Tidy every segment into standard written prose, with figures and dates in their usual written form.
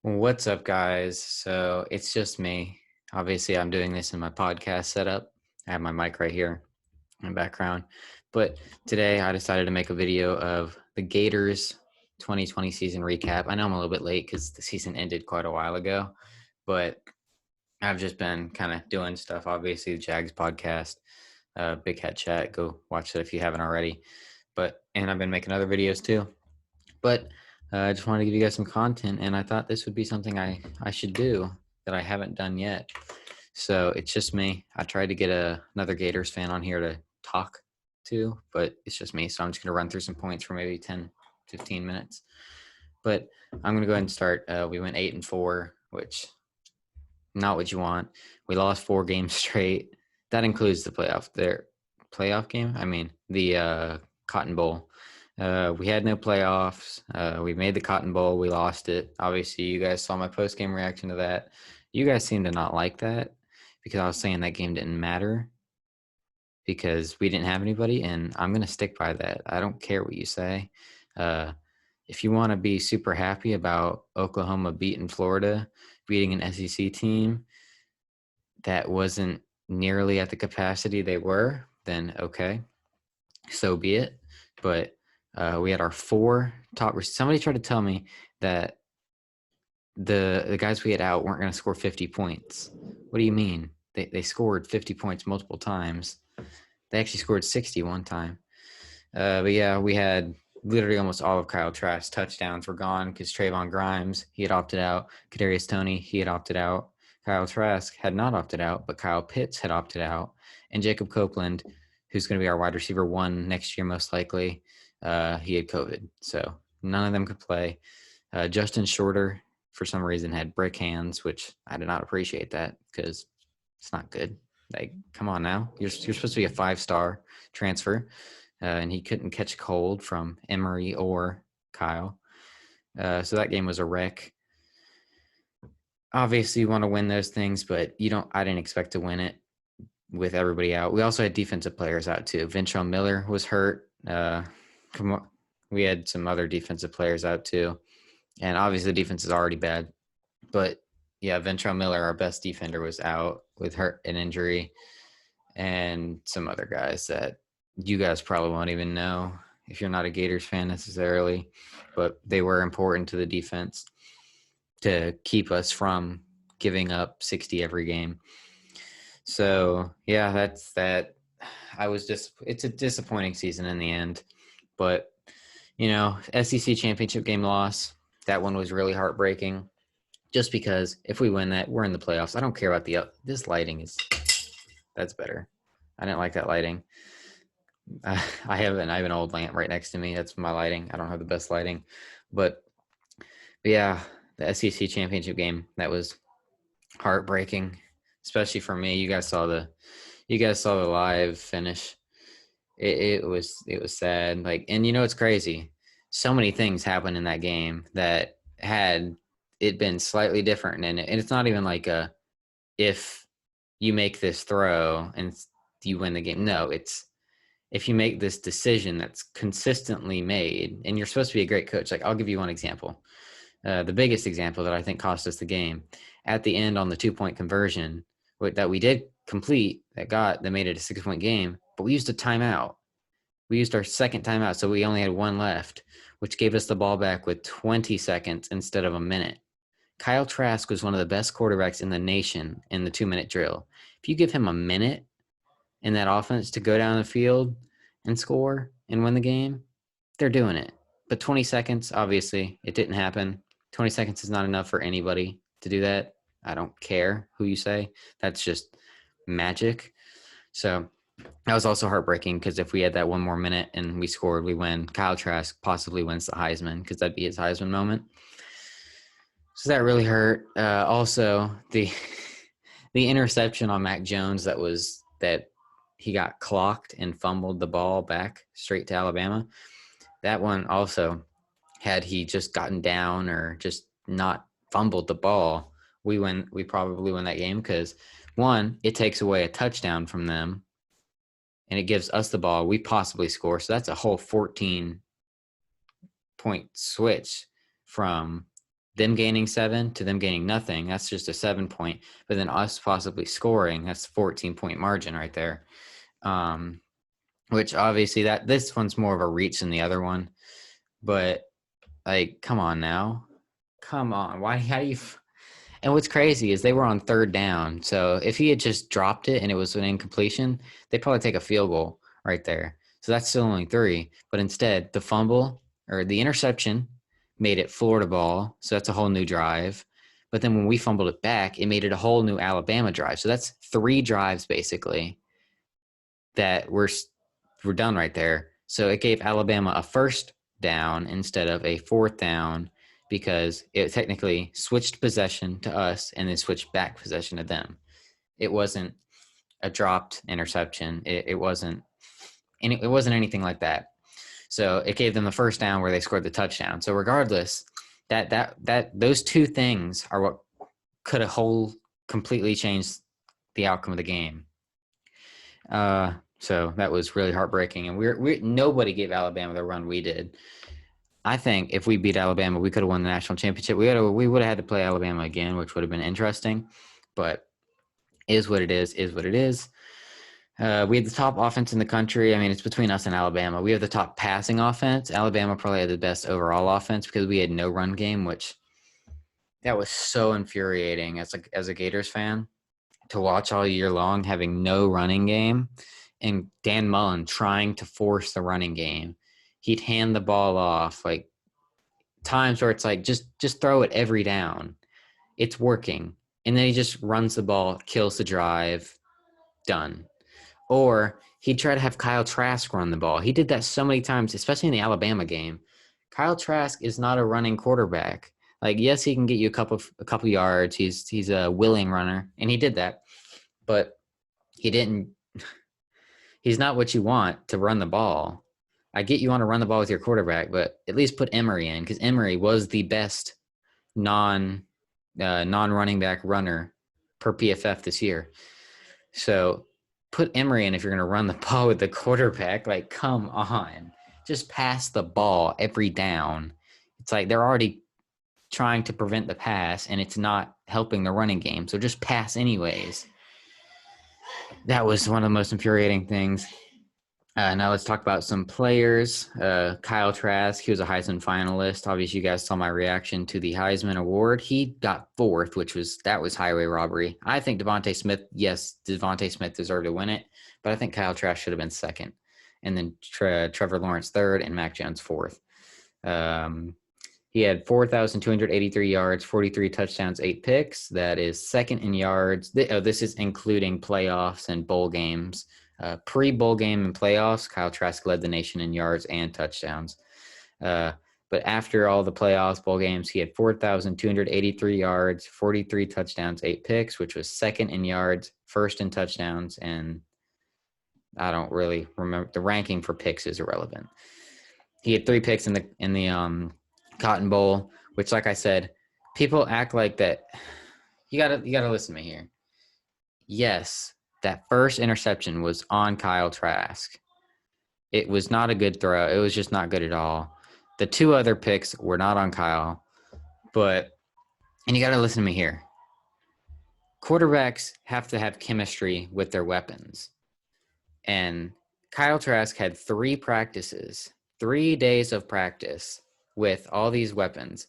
What's up, guys? So it's just me. Obviously, I'm doing this in my podcast setup. I have my mic right here in the background. But today I decided to make a video of the Gators 2020 season recap. I know I'm a little bit late because the season ended quite a while ago, but I've just been kind of doing stuff. Obviously, the Jags podcast, Big Head Chat. Go watch that if you haven't already. And I've been making other videos too. But I just wanted to give you guys some content, and I thought this would be something I should do that I haven't done yet. So it's just me. I tried to get another Gators fan on here to talk to, but it's just me. So I'm just going to run through some points for maybe 10, 15 minutes. But I'm going to go ahead and start. We went 8-4, which not what you want. We lost 4 games straight. That includes the playoff game. I mean, the Cotton Bowl. We had no playoffs. We made the Cotton Bowl. We lost it. Obviously, you guys saw my post game reaction to that. You guys seem to not like that because I was saying that game didn't matter because we didn't have anybody, and I'm going to stick by that. I don't care what you say. If you want to be super happy about Oklahoma beating Florida, beating an SEC team that wasn't nearly at the capacity they were, then okay, so be it. But we had our 4 top. Somebody tried to tell me that the guys we had out weren't going to score 50 points. What do you mean? They scored 50 points multiple times. They actually scored 60 one time. But yeah, we had literally almost all of Kyle Trask touchdowns were gone because Trayvon Grimes, he had opted out. Cadario Stone, he had opted out. Kyle Trask had not opted out, but Kyle Pitts had opted out. And Jacob Copeland, who's going to be our wide receiver 1 next year most likely, he had COVID. So none of them could play. Justin Shorter, for some reason, had brick hands, which I did not appreciate that because it's not good. Like, come on now. You're supposed to be a 5-star transfer. And he couldn't catch cold from Emery or Kyle. So that game was a wreck. Obviously, you want to win those things, but I didn't expect to win it with everybody out. We also had defensive players out too. Ventrell Miller was hurt. We had some other defensive players out too. And obviously, the defense is already bad. But yeah, Ventrell Miller, our best defender, was out with an injury, and some other guys that you guys probably won't even know if you're not a Gators fan necessarily, but they were important to the defense to keep us from giving up 60 every game. So yeah, that's that. It's a disappointing season in the end, but SEC championship game loss, that one was really heartbreaking just because if we win that, we're in the playoffs. I don't care about this lighting that's better. I didn't like that lighting. I have an old lamp right next to me. That's my lighting. I don't have the best lighting, but yeah, the SEC championship game, that was heartbreaking, especially for me. You guys saw the live finish. It was sad. Like, and it's crazy. So many things happened in that game that had it been slightly different, and it's not even like if you make this throw and you win the game. No, it's if you make this decision that's consistently made, and you're supposed to be a great coach. Like, I'll give you one example. The biggest example that I think cost us the game at the end on the 2-point conversion that we did complete that made it a 6-point game, but we used a timeout. We used our second timeout, so we only had 1 left, which gave us the ball back with 20 seconds instead of a minute. Kyle Trask was one of the best quarterbacks in the nation in the 2-minute drill. If you give him a minute in that offense to go down the field and score and win the game, they're doing it. But 20 seconds, obviously, it didn't happen. 20 seconds is not enough for anybody to do that. I don't care who you say. That's just magic. So that was also heartbreaking because if we had that 1 more minute and we scored, we win. Kyle Trask possibly wins the Heisman because that'd be his Heisman moment. So that really hurt. Also, the interception on Mac Jones that he got clocked and fumbled the ball back straight to Alabama. That one also, had he just gotten down or just not fumbled the ball, we probably win that game because, one, it takes away a touchdown from them and it gives us the ball. We possibly score. So that's a whole 14-point switch from them gaining 7 to them gaining nothing, that's just a 7 point. But then us possibly scoring, that's 14-point margin right there. Which obviously that this one's more of a reach than the other one. But like, come on now. Come on. Why? How do you? And what's crazy is they were on third down. So if he had just dropped it and it was an incompletion, they'd probably take a field goal right there. So that's still only 3. But instead, the fumble or the interception made it Florida ball. So that's a whole new drive. But then when we fumbled it back, it made it a whole new Alabama drive. So that's 3 drives basically that we're done right there. So it gave Alabama a first down instead of a fourth down because it technically switched possession to us and then switched back possession to them. It wasn't a dropped interception. It wasn't anything like that. So it gave them the first down where they scored the touchdown. So regardless, that those 2 things are what could have completely changed the outcome of the game. So that was really heartbreaking, and we nobody gave Alabama the run we did. I think if we beat Alabama, we could have won the national championship. We would have had to play Alabama again, which would have been interesting. But is what it is. Is what it is. We had the top offense in the country. I mean, it's between us and Alabama. We have the top passing offense. Alabama probably had the best overall offense because we had no run game, which that was so infuriating as a Gators fan to watch all year long, having no running game, and Dan Mullen trying to force the running game. He'd hand the ball off, like times where it's like just throw it every down. It's working. And then he just runs the ball, kills the drive, done. Or he'd try to have Kyle Trask run the ball. He did that so many times, especially in the Alabama game. Kyle Trask is not a running quarterback. Like, yes, he can get you a couple yards. He's a willing runner, and he did that. But he didn't. He's not what you want to run the ball. I get you want to run the ball with your quarterback, but at least put Emory in because Emory was the best non-running back runner per PFF this year. So put Emory in if you're going to run the ball with the quarterback. Like, come on. Just pass the ball every down. It's like they're already trying to prevent the pass, and it's not helping the running game. So just pass anyways. That was one of the most infuriating things. Now let's talk about some players. Kyle Trask, he was a Heisman finalist. Obviously, you guys saw my reaction to the Heisman Award. He got 4th, that was highway robbery. I think Devontae Smith deserved to win it, but I think Kyle Trask should have been 2nd. And then Trevor Lawrence 3rd and Mac Jones 4th. He had 4,283 yards, 43 touchdowns, 8 picks. That is 2nd in yards. This is including playoffs and bowl games. Pre-bowl game and playoffs, Kyle Trask led the nation in yards and touchdowns. But after all the playoffs, bowl games, he had 4,283 yards, 43 touchdowns, 8 picks, which was 2nd in yards, 1st in touchdowns, and I don't really remember. The ranking for picks is irrelevant. He had 3 picks in the Cotton Bowl, which, like I said, people act like that. You gotta listen to me here. Yes, that first interception was on Kyle Trask. It was not a good throw. It was just not good at all. The 2 other picks were not on Kyle, and you got to listen to me here. Quarterbacks have to have chemistry with their weapons. And Kyle Trask had 3 practices, 3 days of practice with all these weapons.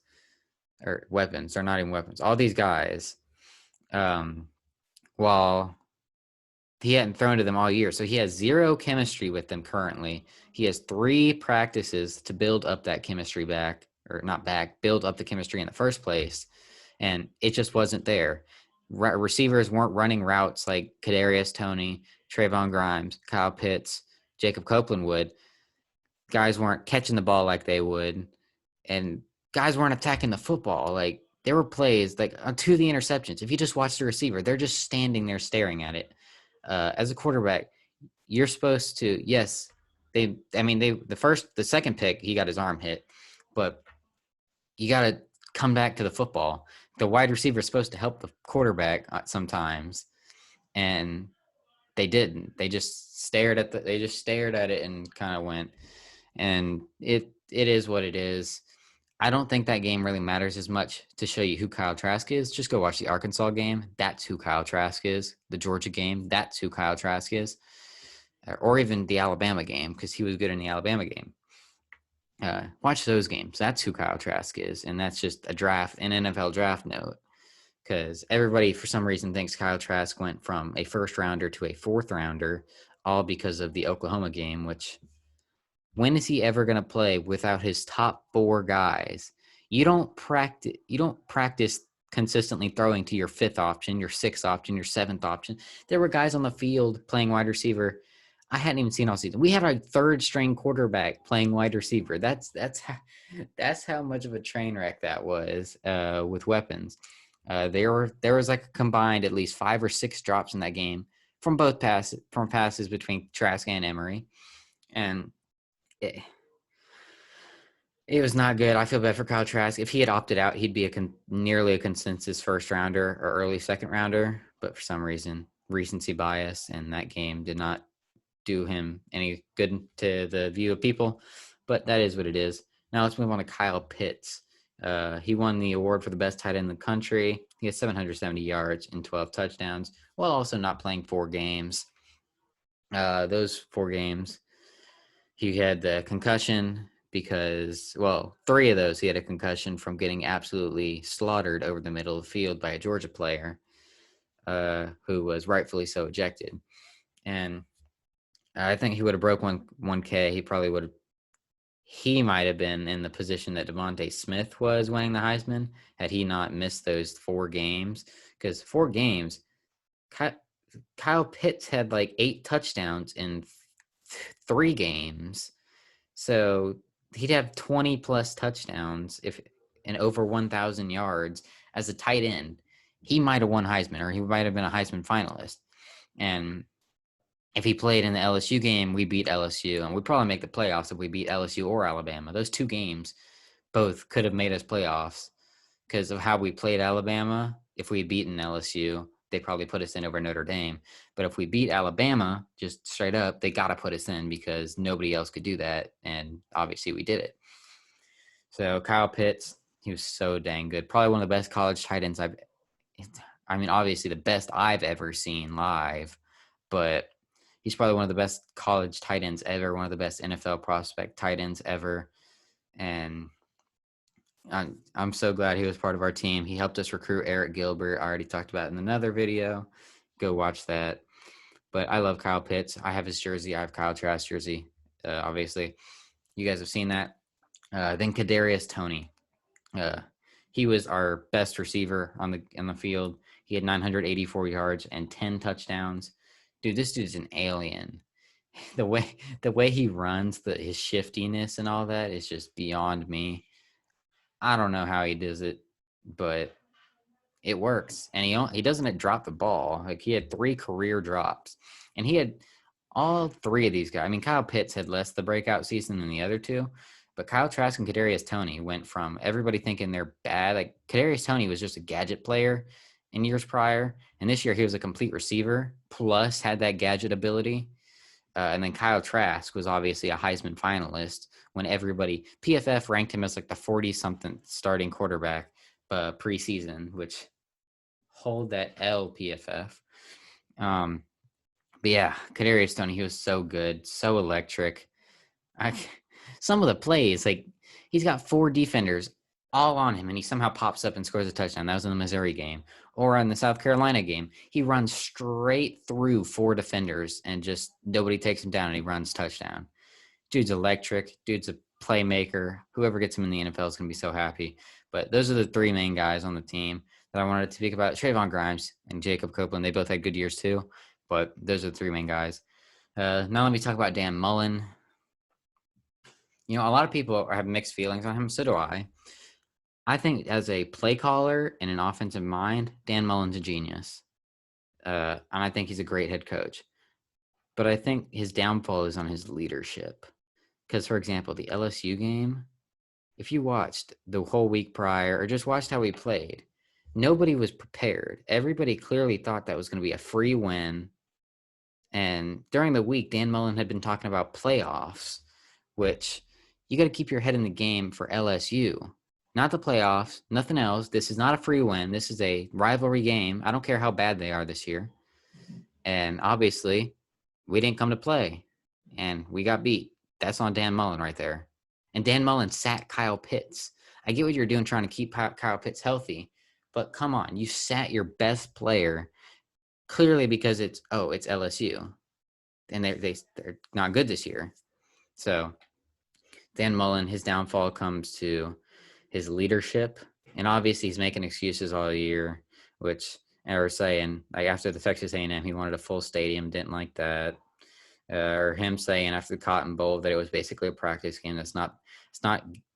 They're not even weapons. All these guys, while he hadn't thrown to them all year. So he has 0 chemistry with them currently. He has 3 practices to build up that chemistry build up the chemistry in the first place. And it just wasn't there. Receivers weren't running routes like Cadario Stone, Trayvon Grimes, Kyle Pitts, Jacob Copeland would. Guys weren't catching the ball like they would. And guys weren't attacking the football. Like, there were plays like to the interceptions. If you just watch the receiver, they're just standing there staring at it. As a quarterback, you're supposed to, the second pick, he got his arm hit, but you got to come back to the football. The wide receiver is supposed to help the quarterback sometimes, and they didn't. They just stared at it and kind of went. And it is what it is. I don't think that game really matters as much to show you who Kyle Trask is. Just go watch the Arkansas game. That's who Kyle Trask is. The Georgia game. That's who Kyle Trask is. Or even the Alabama game, because he was good in the Alabama game. Watch those games. That's who Kyle Trask is. And that's just an NFL draft note. Because everybody, for some reason, thinks Kyle Trask went from a first rounder to a fourth rounder, all because of the Oklahoma game, which when is he ever going to play without his top four guys? You don't practice consistently throwing to your fifth option, your sixth option, your seventh option. There were guys on the field playing wide receiver I hadn't even seen all season. We had a third string quarterback playing wide receiver. That's how much of a train wreck that was with weapons. There was like a combined at least 5 or 6 drops in that game from passes between Trask and Emory, and it was not good. I feel bad for Kyle Trask. If he had opted out, he'd be nearly a consensus first rounder or early second rounder. But for some reason, recency bias, and that game did not do him any good to the view of people. But that is what it is. Now let's move on to Kyle Pitts. He won the award for the best tight end in the country. He has 770 yards and 12 touchdowns, while also not playing 4 games. Those 4 games, he had the concussion because, well, 3 of those he had a concussion from getting absolutely slaughtered over the middle of the field by a Georgia player who was rightfully so ejected. And I think he would have broke 1K. He probably would have. He might have been in the position that Devontae Smith was winning the Heisman had he not missed those 4 games. Because 4 games, Kyle Pitts had like 8 touchdowns in 3 games. So he'd have 20 plus touchdowns and over 1,000 yards as a tight end. He might have won Heisman, or he might have been a Heisman finalist. And if he played in the LSU game, we beat LSU, and we'd probably make the playoffs if we beat LSU or Alabama. Those 2 games both could have made us playoffs because of how we played Alabama. If we had beaten LSU, they probably put us in over Notre Dame. But if we beat Alabama, just straight up, they got to put us in because nobody else could do that, and obviously we did it. So Kyle Pitts, he was so dang good. Probably one of the best college tight ends obviously the best I've ever seen live, but he's probably one of the best college tight ends ever, one of the best NFL prospect tight ends ever. And I'm so glad he was part of our team. He helped us recruit Eric Gilbert. I already talked about it in another video. Go watch that. But I love Kyle Pitts. I have his jersey. I have Kyle Trask jersey, obviously. You guys have seen that. Then Cadario Stone. He was our best receiver on the field. He had 984 yards and 10 touchdowns. Dude, this dude's an alien. The way he runs, his shiftiness and all that is just beyond me. I don't know how he does it, but it works. And he doesn't drop the ball. Like, he had 3 career drops, and he had all 3 of these guys. I mean, Kyle Pitts had less the breakout season than the other 2, but Kyle Trask and Cadario Stone went from everybody thinking they're bad. Like, Cadario Stone was just a gadget player in years prior, and this year he was a complete receiver plus had that gadget ability. And then Kyle Trask was obviously a Heisman finalist when PFF ranked him as like the 40-something starting quarterback preseason, which hold that L, PFF. But yeah, Cadario Stone, he was so good, so electric. Some of the plays, like, he's got 4 defenders all on him, and he somehow pops up and scores a touchdown. That was in the Missouri game. Or in the South Carolina game, he runs straight through 4 defenders and just nobody takes him down, and he runs touchdown. Dude's electric. Dude's a playmaker. Whoever gets him in the NFL is going to be so happy. But those are the 3 main guys on the team that I wanted to speak about. Trayvon Grimes and Jacob Copeland, they both had good years too, but those are the 3 main guys. Now let me talk about Dan Mullen. A lot of people have mixed feelings on him. So do I. I think as a play caller and an offensive mind, Dan Mullen's a genius. And I think he's a great head coach. But I think his downfall is on his leadership. Because, for example, the LSU game, if you watched the whole week prior or just watched how he played, nobody was prepared. Everybody clearly thought that was going to be a free win. And during the week, Dan Mullen had been talking about playoffs, which you got to keep your head in the game for LSU. not the playoffs, nothing else. This is not a free win. This is a rivalry game. I don't care how bad they are this year. And obviously, we didn't come to play, and we got beat. That's on Dan Mullen right there. And Dan Mullen sat Kyle Pitts. I get what you're doing trying to keep Kyle Pitts healthy, but come on, you sat your best player clearly because it's LSU, and they're not good this year. So Dan Mullen, his downfall comes to his leadership, and obviously he's making excuses all year, which I was saying like after the Texas A&M, he wanted a full stadium, didn't like that. Or him saying after the Cotton Bowl that it was basically a practice game. That's not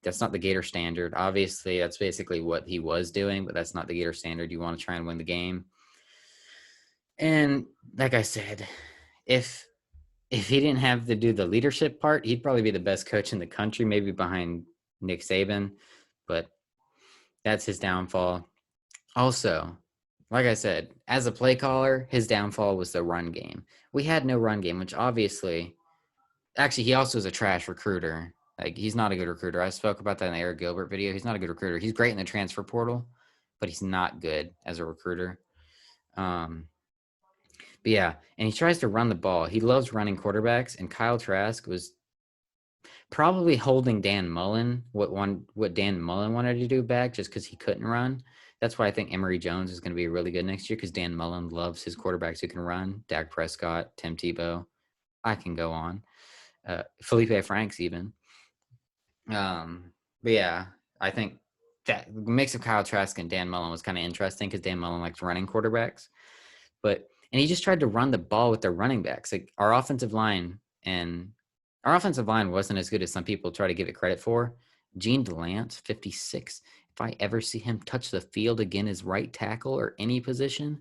the Gator standard. Obviously, that's basically what he was doing, but that's not the Gator standard. You want to try and win the game. And like I said, if he didn't have to do the leadership part, he'd probably be the best coach in the country, maybe behind Nick Saban. But that's his downfall. Also, like I said, as a play caller, his downfall was the run game. We had no run game, which obviously actually, he also is a trash recruiter. Like, he's not a good recruiter. I spoke about that in the Eric Gilbert video. He's not a good recruiter. He's great in the transfer portal, but he's not good as a recruiter. But yeah, and he tries to run the ball. He loves running quarterbacks, and Kyle Trask was probably holding Dan Mullen what Dan Mullen wanted to do back just because he couldn't run. That's why I think Emory Jones is going to be really good next year because Dan Mullen loves his quarterbacks who can run. Dak Prescott, Tim Tebow. I can go on. Felipe Franks even. But yeah, I think that mix of Kyle Trask and Dan Mullen was kind of interesting because Dan Mullen likes running quarterbacks. And he just tried to run the ball with their running backs. Like our offensive line wasn't as good as some people try to give it credit for. Gene Delance, 56. If I ever see him touch the field again as right tackle or any position,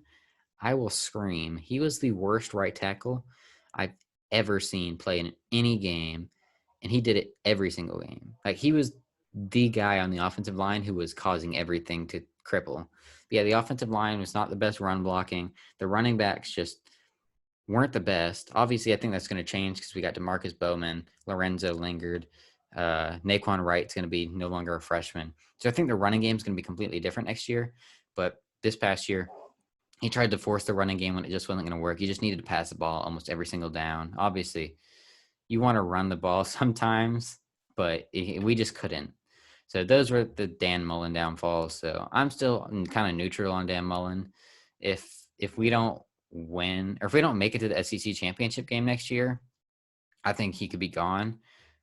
I will scream. He was the worst right tackle I've ever seen play in any game, and he did it every single game. Like he was the guy on the offensive line who was causing everything to cripple. But yeah, the offensive line was not the best run blocking. The running backs just weren't the best. Obviously, I think that's going to change because we got DeMarcus Bowman, Lorenzo Lingard, Naquan Wright's going to be no longer a freshman. So I think the running game is going to be completely different next year. But this past year, he tried to force the running game when it just wasn't going to work. He just needed to pass the ball almost every single down. Obviously, you want to run the ball sometimes, but we just couldn't. So those were the Dan Mullen downfalls. So I'm still kind of neutral on Dan Mullen. If we don't win or if we don't make it to the SEC championship game next year, I think he could be gone.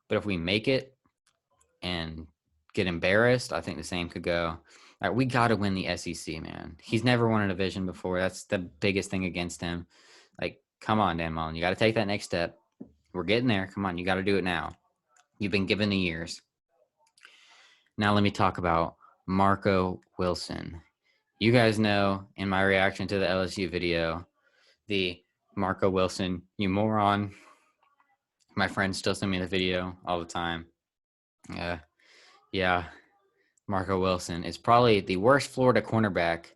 But if we make it and get embarrassed, I think the same could go. All right, we got to win the SEC, man. He's never won a division before. That's the biggest thing against him. Like, come on, Dan Mullen. You got to take that next step. We're getting there. Come on, you got to do it now. You've been given the years. Now let me talk about Marco Wilson. You guys know in my reaction to the LSU video, the Marco Wilson, you moron. My friends still send me the video all the time. Yeah, Marco Wilson is probably the worst Florida cornerback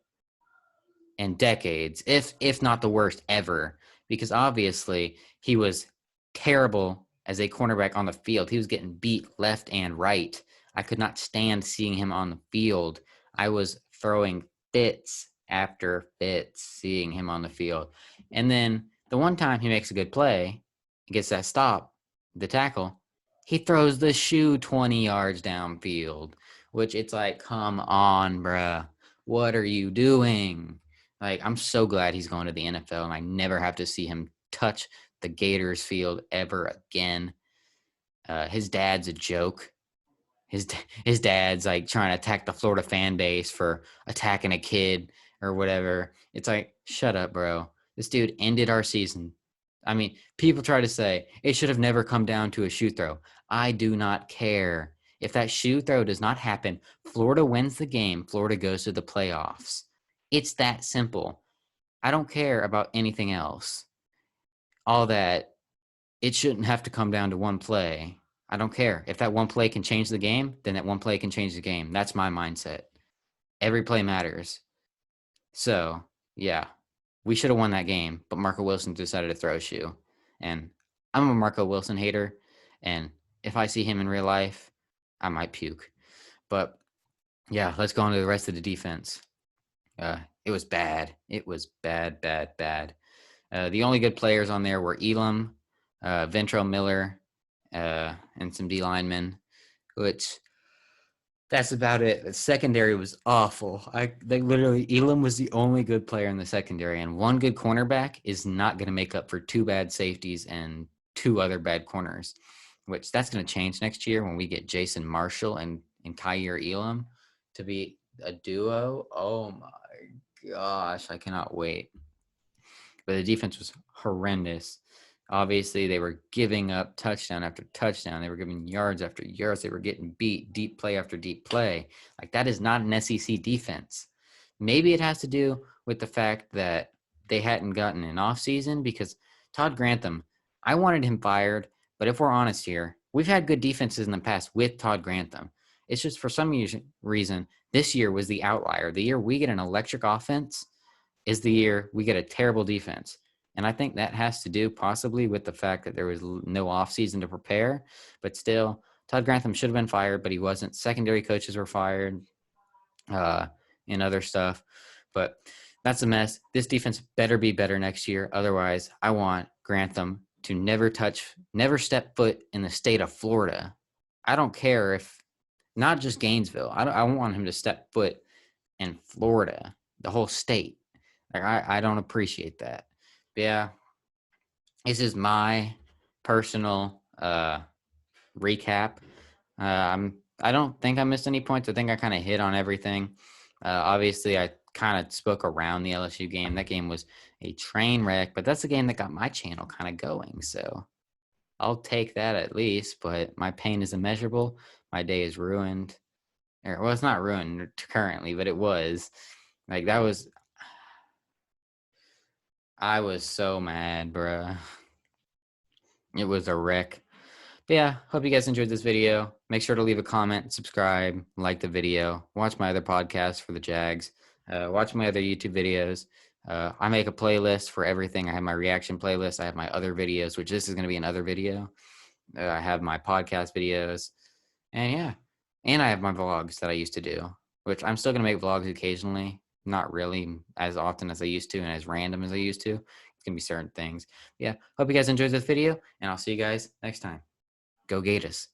in decades, if not the worst ever, because obviously he was terrible as a cornerback on the field. He was getting beat left and right. I could not stand seeing him on the field. I was throwing fits after fits seeing him on the field. And then the one time he makes a good play, gets that stop, the tackle, he throws the shoe 20 yards downfield, which it's like, come on, bruh. What are you doing? Like, I'm so glad he's going to the NFL and I never have to see him touch the Gators field ever again. His dad's a joke. His dad's like trying to attack the Florida fan base for attacking a kid or whatever. It's like, shut up, bro. This dude ended our season. I mean, people try to say it should have never come down to a shoe throw. I do not care. If that shoe throw does not happen, Florida wins the game. Florida goes to the playoffs. It's that simple. I don't care about anything else. All that, it shouldn't have to come down to one play. I don't care. If that one play can change the game, then that one play can change the game. That's my mindset. Every play matters. So, yeah, we should have won that game, but Marco Wilson decided to throw a shoe. And I'm a Marco Wilson hater. And if I see him in real life, I might puke. But Yeah, let's go on to the rest of the defense. It was bad. It was bad, bad, bad. The only good players on there were Elam, Ventrell Miller, and some D linemen, which that's about it. The secondary was awful. They literally Elam was the only good player in the secondary, and one good cornerback is not going to make up for two bad safeties and two other bad corners, which that's going to change next year when we get Jason Marshall and Kyer Elam to be a duo. Oh my gosh, I cannot wait. But the defense was horrendous. Obviously, they were giving up touchdown after touchdown. They were giving yards after yards. They were getting beat, deep play after deep play. Like, that is not an SEC defense. Maybe it has to do with the fact that they hadn't gotten an offseason, because Todd Grantham, I wanted him fired. But if we're honest here, we've had good defenses in the past with Todd Grantham. It's just for some reason, this year was the outlier. The year we get an electric offense is the year we get a terrible defense. And I think that has to do possibly with the fact that there was no offseason to prepare. But still, Todd Grantham should have been fired, but he wasn't. Secondary coaches were fired and other stuff. But that's a mess. This defense better be better next year. Otherwise, I want Grantham to never step foot in the state of Florida. I don't care if, not just Gainesville. I want him to step foot in Florida, the whole state. Like, I don't appreciate that. But yeah, this is my personal recap. I don't think I missed any points. I think I kind of hit on everything. Obviously, I kind of spoke around the LSU game. That game was a train wreck, but that's the game that got my channel kind of going. So I'll take that at least. But my pain is immeasurable. My day is ruined. Well, it's not ruined currently, but it was. Like, that was. I was so mad, bruh. It was a wreck. But yeah, hope you guys enjoyed this video. Make sure to leave a comment, subscribe, like the video, watch my other podcasts for the Jags, watch my other YouTube videos. I make a playlist for everything. I have my reaction playlist. I have my other videos, which this is going to be another video. I have my podcast videos. And yeah, and I have my vlogs that I used to do, which I'm still going to make vlogs occasionally. Not really as often as I used to and as random as I used to. It's going to be certain things. Yeah, hope you guys enjoyed this video, and I'll see you guys next time. Go Gators.